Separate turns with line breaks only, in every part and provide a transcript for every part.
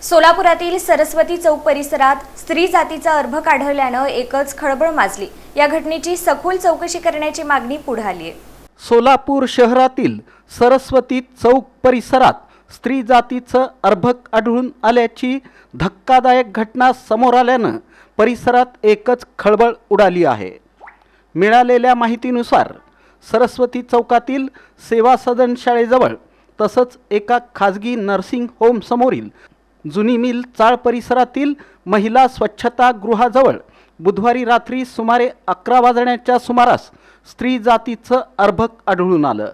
सोलापुरातील सरस्वती चौक परिसरात स्त्री जातीचा अर्भक आढळल्यानं एकच खळबळ माजली। या घटनेची सखोल चौकशी करण्याची मागणी पुढे आली आहे।
सोलापूर शहरातील सरस्वती चौक परिसरात स्त्री जातीचं अर्भक आढळून आल्याची धक्कादायक घटना समोर आल्यानं परिसरात एकच खळबळ उडाली आहे। मिळालेल्या माहितीनुसार सरस्वती चौकातील सेवा सदन शाळेजवळ तसंच एका खाजगी नर्सिंग होम समोरील जुनी मिल चाळ परिसरातील महिला स्वच्छता गृहाजवळ बुधवारी रात्री सुमारे 11 वाजण्याच्या सुमारास स्त्री जातीचं अर्भक आढळून आलं।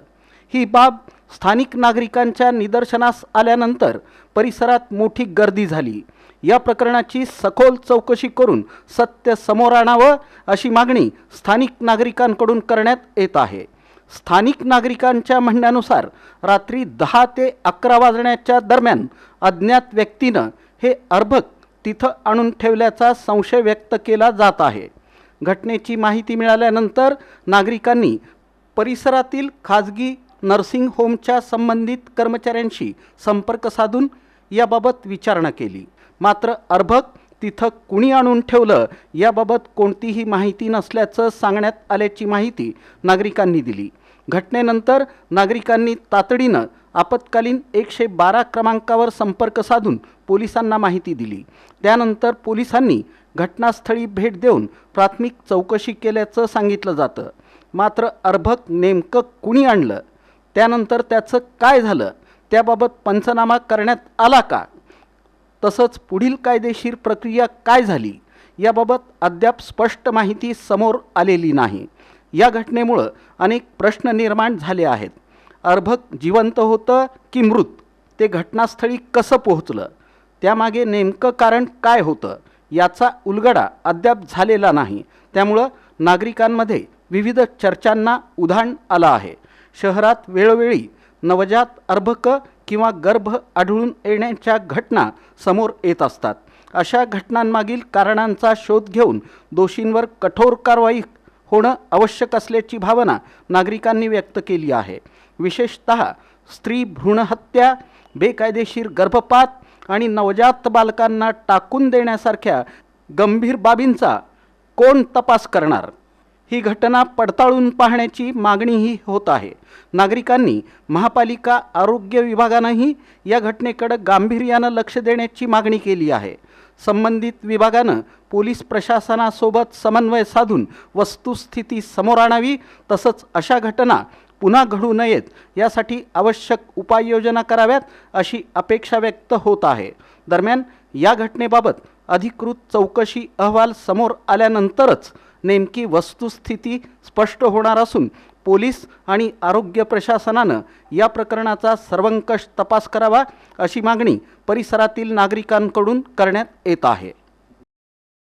ही बाब स्थानिक नागरिकांच्या निदर्शनास आल्यानंतर परिसरात मोठी गर्दी झाली। या प्रकरणाची सखोल चौकशी करून सत्य समोर आणावं अशी मागणी स्थानिक नागरिकांकडून करण्यात येत आहे। स्थानिक नागरिकांच्या म्हणण्यानुसार रात्री 10 ते 11 वाजण्याच्या दरम्यान अज्ञात व्यक्तीनं हे अर्भक तिथं आणून ठेवल्याचा संशय व्यक्त केला जात आहे। घटनेची माहिती मिळाल्यानंतर नागरिकांनी परिसरातील खाजगी नर्सिंग होमच्या संबंधित कर्मचाऱ्यांशी संपर्क साधून याबाबत विचारणा केली। मात्र अर्भक तिथं कुणी आणून ठेवलं याबाबत कोणतीही माहिती नसल्याचं सांगण्यात आल्याची माहिती नागरिकांनी दिली। घटनेनंतर नागरिकांनी तातडीनं आपत्कालीन 112 क्रमांकावर संपर्क साधून पोलिसांना माहिती दिली। त्यानंतर पोलिसांनी घटनास्थळी भेट देऊन प्राथमिक चौकशी केल्याचं सांगितलं जातं। मात्र अर्भक नेमकं कुणी आणलं, त्यानंतर त्याचं काय झालं, त्याबाबत पंचनामा करण्यात आला का, तसंच पुढील कायदेशीर प्रक्रिया काय झाली याबाबत अद्याप स्पष्ट माहिती समोर आलेली नाही। या घटनेमुळे अनेक प्रश्न निर्माण झाले आहेत। अर्भक जिवंत होतं की मृत, ते घटनास्थळी कसं पोहोचलं, त्यामागे नेमकं कारण काय होतं याचा उलगडा अद्याप झालेला नाही। त्यामुळे नागरिकांमध्ये विविध चर्चांना उधाण आलं आहे। शहरात वेळोवेळी नवजात अर्भक किंवा गर्भ आढळून येण्याच्या घटना समोर येत असतात। अशा घटनांमागील कारणांचा शोध घेऊन दोषींवर कठोर कारवाई होणं आवश्यक असल्याची भावना नागरिकांनी व्यक्त केली आहे। विशेषतः स्त्री भ्रूणहत्या, बेकायदेशीर गर्भपात आणि नवजात बालकांना टाकून देण्यासारख्या गंभीर बाबींचा कोण तपास करणार, ही घटना पडताळून पाहण्याची मागणीही होत आहे। नागरिकांनी महापालिका आरोग्य विभागानंही या घटनेकडे गांभीर्यानं लक्ष देण्याची मागणी केली आहे। संबंधित विभागानं पोलीस प्रशासनासोबत समन्वय साधून वस्तुस्थिती समोर आणावी, तसंच अशा घटना पुन्हा घडू नयेत यासाठी आवश्यक उपाययोजना कराव्यात अशी अपेक्षा व्यक्त होत आहे। दरम्यान या घटनेबाबत अधिकृत चौकशी अहवाल समोर आल्यानंतरच नेमकी वस्तुस्थिती स्पष्ट होणार असून पोलीस आणि आरोग्य प्रशासनानं या प्रकरणाचा सर्वंकष तपास करावा अशी मागणी परिसरातील नागरिकांकडून करण्यात येत आहे।